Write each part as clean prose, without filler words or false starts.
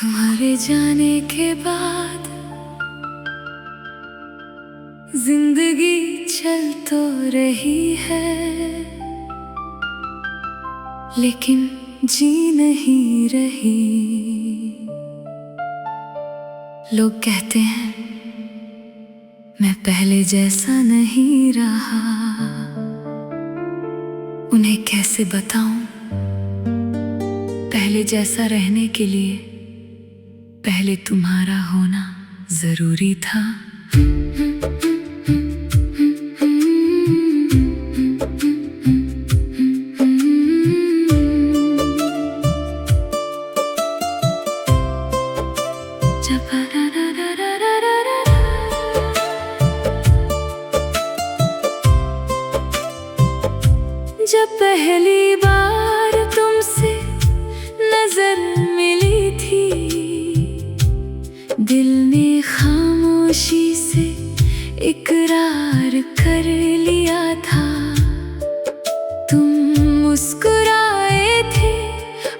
तुम्हारे जाने के बाद जिंदगी चल तो रही है, लेकिन जी नहीं रही। लोग कहते हैं मैं पहले जैसा नहीं रहा, उन्हें कैसे बताऊं पहले जैसा रहने के लिए पहले तुम्हारा होना जरूरी था। जब पहली बार तुमसे नजर मिली थी, दिल ने खामोशी से इकरार कर लिया था। तुम मुस्कुराए थे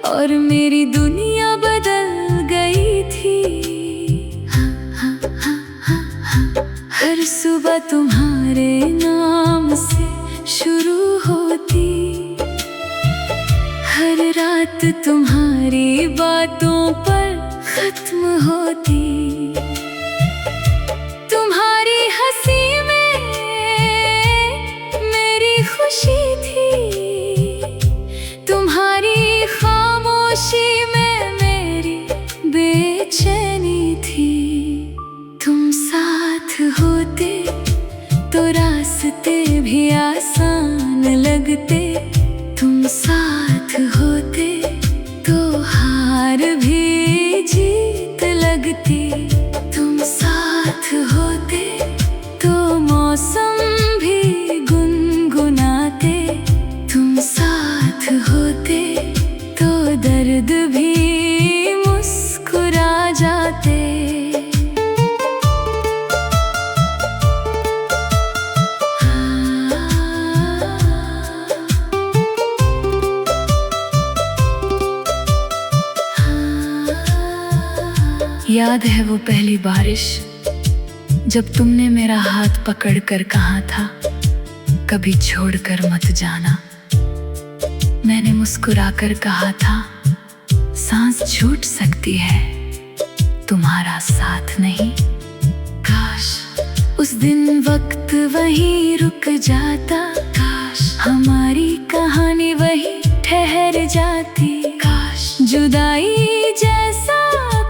और मेरी दुनिया बदल गई थी। हर सुबह तुम्हारे नाम से शुरू होती, हर रात तुम्हारी बातों पर खत्म होती। तुम्हारी हंसी में मेरी खुशी थी, तुम्हारी खामोशी में मेरी बेचैनी थी। तुम साथ होते तो रास्ते भी आसान लगते, तुम साथ होते तो हार भी जीत लगती। तुम साथ होते तो मौसम भी गुनगुनाते, तुम साथ होते तो दर्द भी मुस्कुरा जाते। याद है वो पहली बारिश जब तुमने मेरा हाथ पकड़कर कहा था कभी छोड़कर मत जाना। मैंने मुस्कुराकर कहा था सांस छूट सकती है, तुम्हारा साथ नहीं। काश उस दिन वक्त वहीं रुक जाता, काश हमारी कहानी वहीं ठहर जाती। काश जुदाई जैसा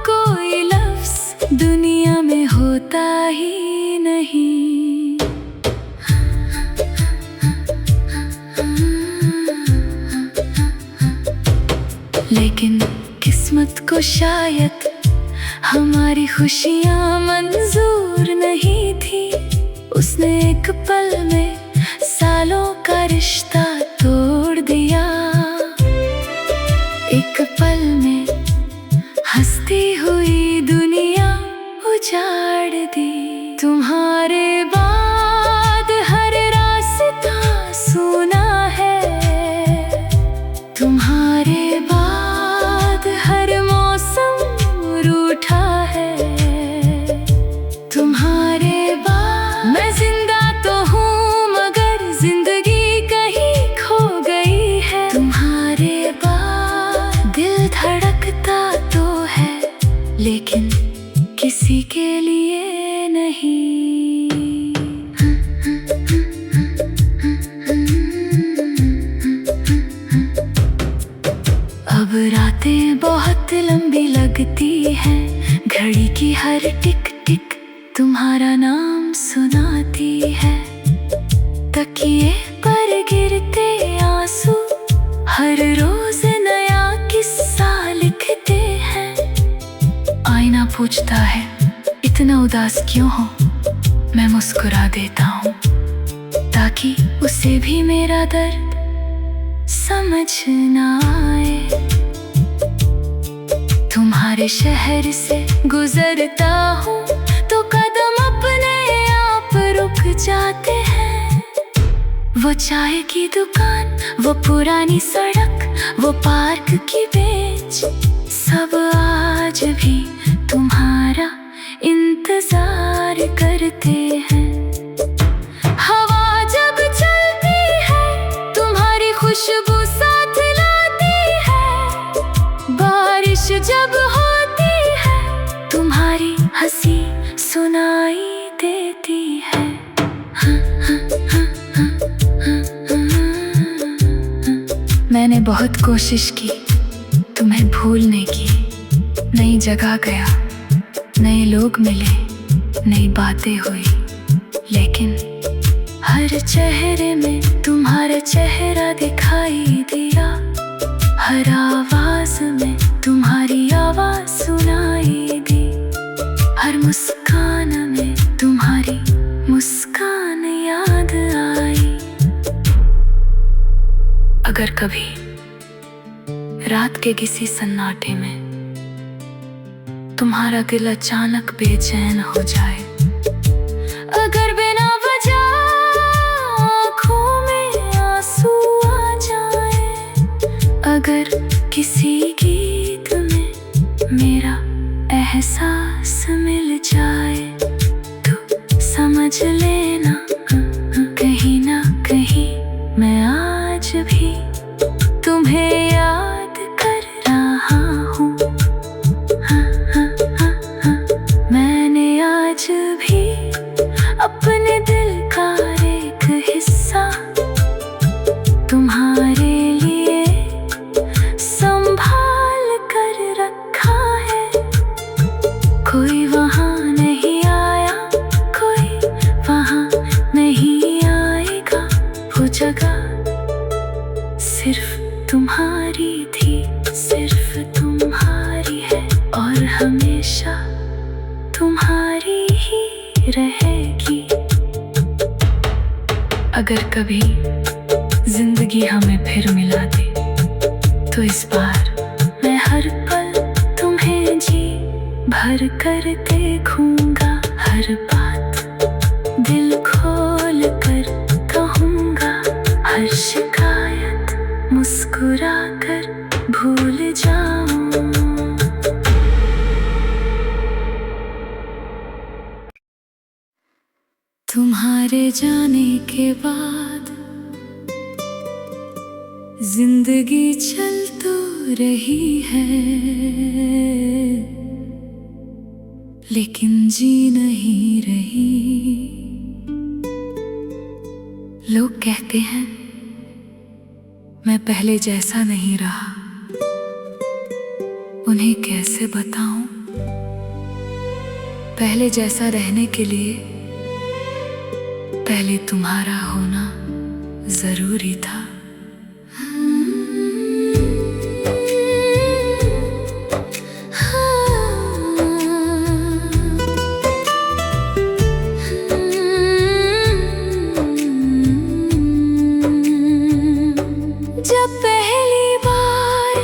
कोई लफ्ज़ दुनिया में होता ही नहीं। लेकिन किस्मत को शायद हमारी खुशियाँ मंजूर नहीं थी। उसने एक पल में सालों का रिश्ता तोड़ दिया, एक पल में हंसती हुई दुनिया उजाड़ दी। तुम्हारे बाद हर रास्ता सुना है, तुम्हारे बाद हर मौसम रूठा है। तुम्हारे बाद मैं जिंदा तो हूँ मगर जिंदगी कहीं खो गई है। तुम्हारे बाद दिल धड़कता तो है लेकिन किसी के लिए नहीं। अब रातें बहुत लंबी लगती हैं, घड़ी की हर टिक टिक तुम्हारा नाम सुनाती है। तकिए पर गिरते आंसू हर रोज नया किस्सा लिखते हैं। आईना पूछता है इतना उदास क्यों हो, मैं मुस्कुरा देता हूँ ताकि उसे भी मेरा दर्द समझ ना आए। तुम्हारे शहर से गुजरता हूँ तो कदम अपने आप रुक जाते हैं। वो चाय की दुकान, वो पुरानी सड़क, वो पार्क की बेंच, सब आज भी बारिश जब होती है, तुम्हारी हंसी सुनाई देती है। मैंने बहुत कोशिश की तुम्हें भूलने की, नई जगह गया, नए लोग मिले, नई बातें हुई, लेकिन हर चेहरे में तुम्हारा चेहरा दिखाई दिया। हर आवाज में तुम्हारी आवाज सुनाई दी, हर मुस्कान में तुम्हारी मुस्कान याद आई। अगर कभी रात के किसी सन्नाटे में तुम्हारा दिल अचानक बेचैन हो जाए, अगर बिना वजह आँखों में आंसू आ जाए, अगर किसी गीत में मेरा एहसास मिल जाए, तो समझ लेना कहीं ना कहीं मैं आज भी तुम्हें याद कर रहा हूँ। मैंने आज भी अपने दिल का एक हिस्सा तुम्हारे लिए संभाल कर रखा है। कोई वहाँ नहीं आया, कोई वहाँ नहीं आएगा, वो जगह सिर्फ तुम्हारी थी, सिर्फ तुम्हारी है और हमेशा तुम्हारी ही रहेगी। अगर कभी जिंदगी हमें फिर मिला दे, तो इस बार मैं हर पल तुम्हें जी भर कर देखूंगा, हर बात दिल खोल कर कहूंगा, हर शिकायत मुस्कुरा कर भूल जाऊं। तुम्हारे जाने के बाद जिंदगी चल तो रही है, लेकिन जी नहीं रही। लोग कहते हैं मैं पहले जैसा नहीं रहा, उन्हें कैसे बताऊं? पहले जैसा रहने के लिए पहले तुम्हारा होना जरूरी था। जब पहली बार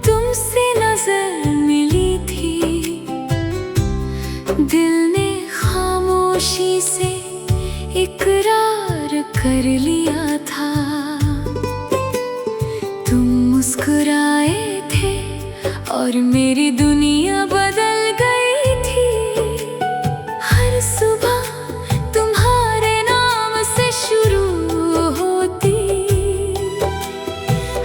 तुमसे नजर मिली थी, दिल ने खामोशी से इकरार कर लिया था। तुम मुस्कुराए थे और मेरी दुनिया बदल गई थी। हर सुबह तुम्हारे नाम से शुरू होती,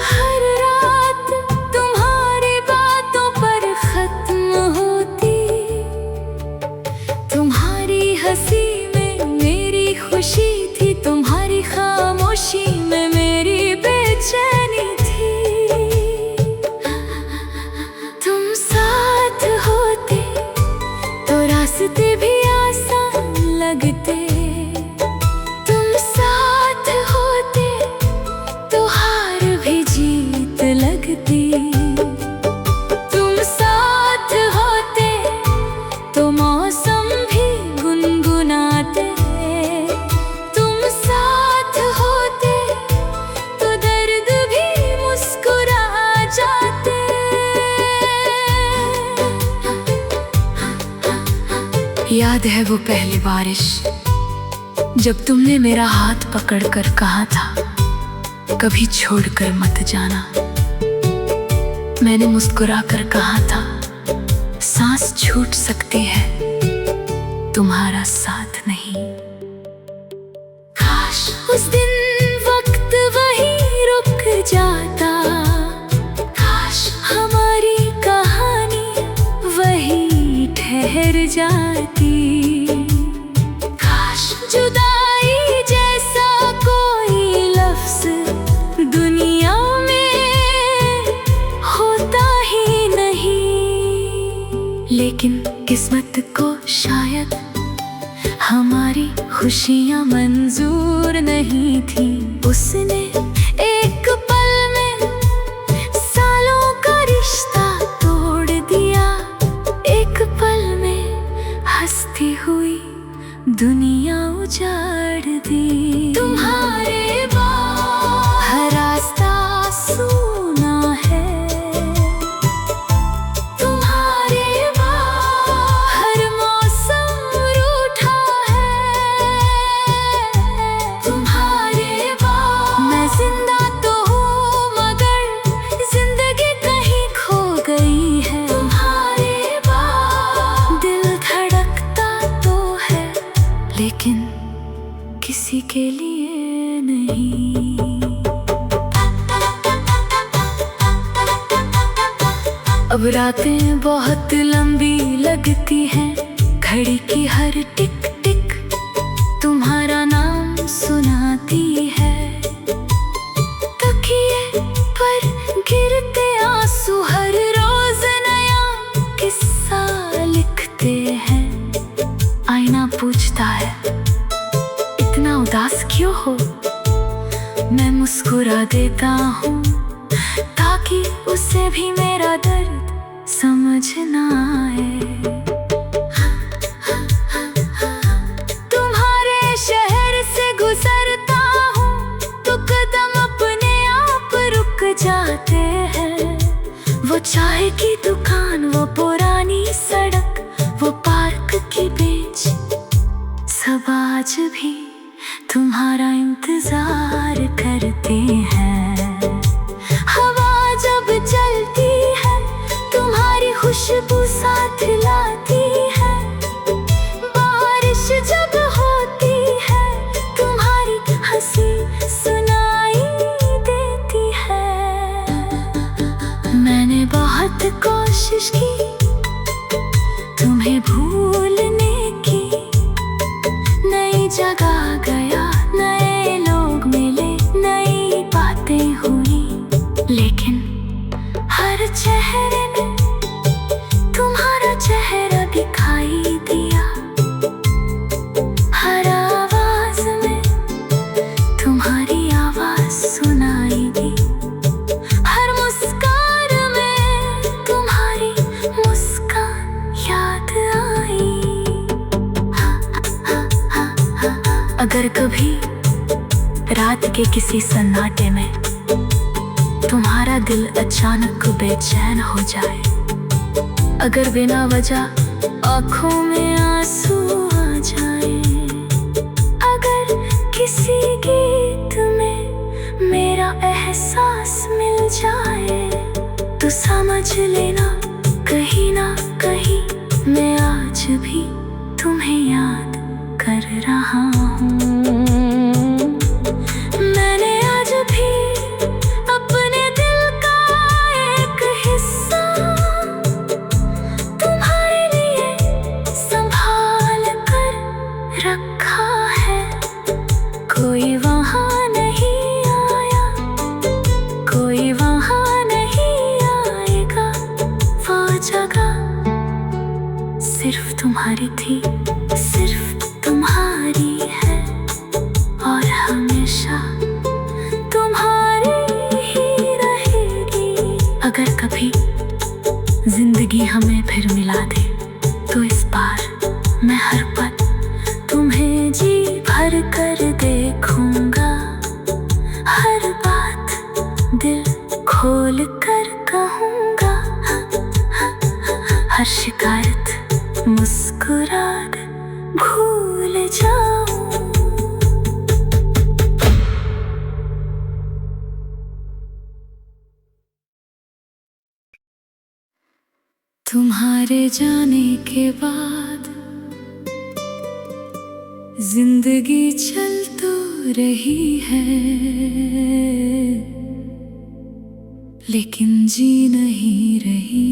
हर रात तुम्हारी बातों पर खत्म होती। तुम्हारी हंसी खुशी थी, तुम्हारी खामोशी में मेरी बेचैनी थी। तुम साथ होते तो रास्ते भी आसान लगते, तुम साथ होते तो हार भी जीत लगती। तुम साथ होते तो मौसम भी गुनगुनाते, याद है वो पहली बारिश जब तुमने मेरा हाथ पकड़कर कहा था कभी छोड़कर मत जाना। मैंने मुस्कुराकर कहा था सांस छूट सकती है, तुम्हारा साथ नहीं। काश उस दिन वक्त वहीं रुक जाता, काश हमारी ठहर जाती। काश जुदाई जैसा कोई लफ्ज़ दुनिया में होता ही नहीं। लेकिन किस्मत को शायद हमारी खुशियाँ मंजूर नहीं थी। उसने एक पल में सालों का रिश्ता तोड़ दिया। एक पल में हंसती हुई दुनिया उजाड़ दी। तुम्हारे बाद हर रास्ता सूना है, तुम्हारे बाद हर मौसम रूठा है। तुम्हारे बाद मैं जिंदा तो हूँ मगर जिंदगी कहीं खो गई है। तुम्हारे बाद दिल धड़कता तो है लेकिन किसी के लिए नहीं। अब रातें बहुत लंबी लगती हैं, घड़ी की हर टिक टिक तुम्हारा नाम सुनाती है। तकिए पर गिरते आंसू हर रोज नया किस्सा लिखते हैं। आईना पूछता है इतना उदास क्यों हो। मैं मुस्कुरा देता हूँ ताकि उसे भी मेरा दर्द समझ ना आए। तुम्हारे शहर से गुजरता हूँ तो कदम अपने आप रुक जाते हैं। वो चाय की दुकान, वो पुरानी सड़क, वो पार्क की बेंच, सब आज भी तुम्हारा इंतजार करते हैं। हवा जब चलती है तुम्हारी खुशबू साथ लाती है। बारिश जब होती है तुम्हारी हंसी सुनाई देती है। मैंने बहुत कोशिश की तुम्हें भूलने की। नई जगह गया, नए लोग मिले, नई बातें हुई, लेकिन हर चेहरे में तुम्हारा चेहरा दिखाई दिया। हर आवाज में तुम्हारी आवाज सुनाई दी। हर मुस्कान में तुम्हारी मुस्कान याद आई। अगर कभी रात के किसी सन्नाटे में तुम्हारा दिल अचानक बेचैन हो जाए, अगर बिना वजह आँखों में आंसू आ जाए, अगर किसी गीत में मेरा एहसास मिल जाए तो समझ लेना कहीं ना कहीं मैं आज भी तुम्हें याद कर रहा हूँ। मैंने आज भी अपने दिल का एक हिस्सा तुम्हारे लिए संभाल कर रखा है। कोई वहाँ नहीं आया, कोई वहाँ नहीं आएगा। वो जगह सिर्फ तुम्हारी थी, सिर्फ तुम्हारी है और हमेशा तुम्हारी ही रहेगी। अगर कभी जिंदगी हमें फिर मिला दे तो इस बार मैं हर पल तुम्हें जी भर कर देखूंगा। हर बात दिल खोल कर कहूंगा। हर शिकायत मुस्कुरा कर भूल जाऊं। तुम्हारे जाने के बाद जिंदगी चल तो रही है, लेकिन जी नहीं रही।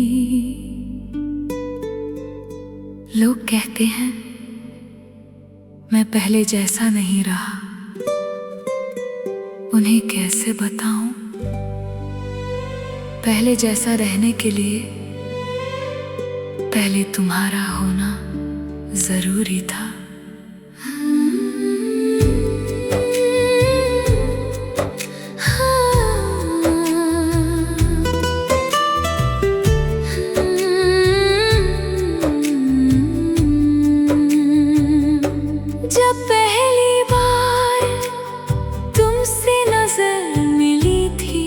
लोग कहते हैं मैं पहले जैसा नहीं रहा, उन्हें कैसे बताऊं? पहले जैसा रहने के लिए पहले तुम्हारा होना जरूरी था। जब पहली बार तुमसे नजर मिली थी,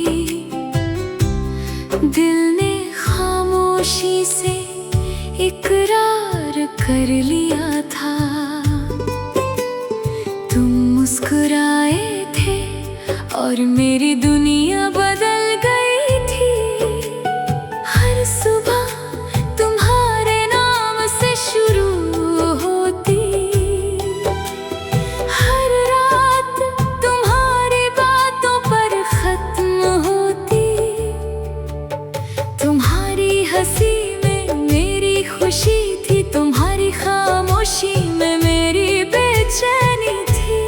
दिल ने खामोशी से इकरार कर लिया था। तुम मुस्कुराए थे और मेरी दुनिया बदल गई थी। हर सुबह तुम्हारे नाम से शुरू होती, हर रात तुम्हारी बातों पर खत्म होती। तुम्हारी हंसी में मेरी खुशी थी, तुम्हारी खामोशी में मेरी बेचैनी थी।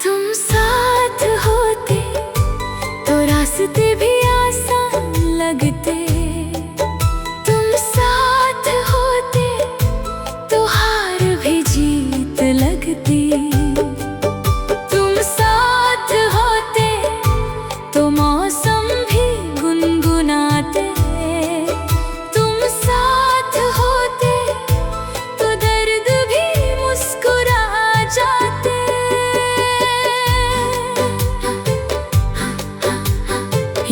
तुम साथ होते तो रास्ते भी आसान लगते, तुम साथ होते तो हार भी जीत लगती। तुम साथ होते तो मौसम भी गुनगुनाते, तुम साथ होते तो दर्द भी मुस्कुरा जाते।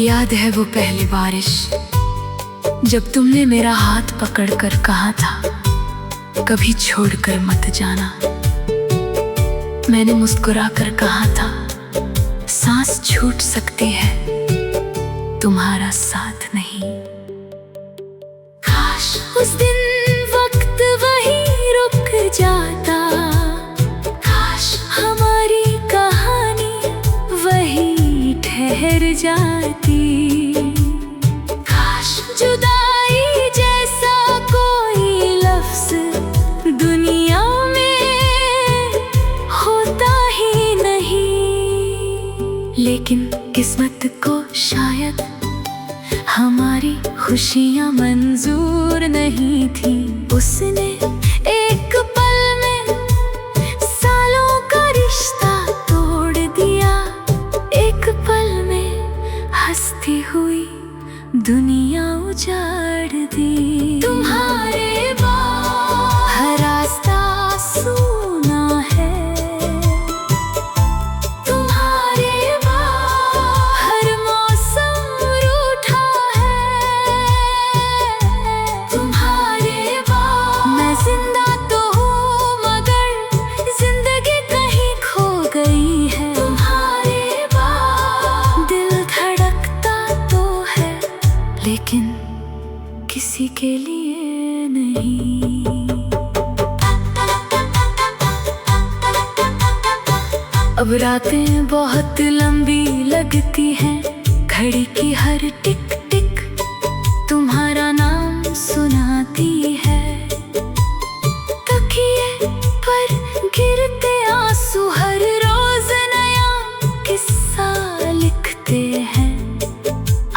याद है वो पहली बारिश जब तुमने मेरा हाथ पकड़कर कहा था कभी छोड़कर मत जाना। मैंने मुस्कुरा कर कहा था सांस छूट सकती है, तुम्हारा साथ नहीं। काश उस दिन वक्त वहीं रुक जाता, काश हमारी कहानी वहीं ठहर जाती। काश जुदाई जैसा कोई लफ्ज दुनिया में होता ही नहीं। लेकिन किस्मत को शायद हमारी खुशियां मंजूर नहीं थी। उसने एक पल में सालों का रिश्ता तोड़ दिया, एक पल में हंसती हुई दुनिया उजाड़ दी। तुम्हारे बाद हर रास्ता सूना है, तुम्हारे बाद हर मौसम रूठा है। तुम्हारे बाद मैं जिंदा तो हूँ मगर जिंदगी कहीं खो गई है। तुम्हारे बाद दिल धड़कता तो है लेकिन किसी के लिए नहीं। अब रातें बहुत लंबी लगती हैं, घड़ी की हर टिक टिक तुम्हारा नाम सुनाती है। तकिए पर गिरते आंसू हर रोज नया किस्सा लिखते हैं।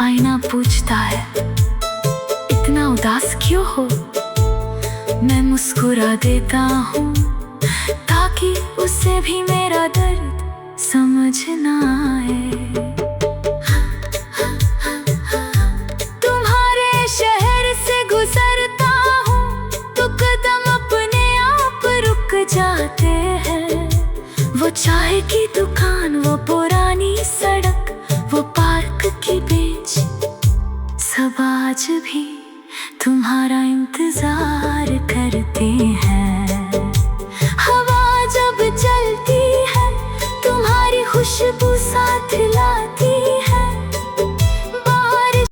आईना पूछता है इतना उदास क्यों हो, मैं मुस्कुरा देता हूँ ताकि उसे भी मेरा दर्द समझ ना आए। तुम्हारे शहर से गुजरता हूँ तो कदम अपने आप रुक जाते हैं। वो चाय की दुकान, वो पुरानी सड़क, वो पार्क की बेंच, सब आज भी तुम्हारा इंतजार करते हैं। हवा जब चलती है तुम्हारी खुशबू साथ लाती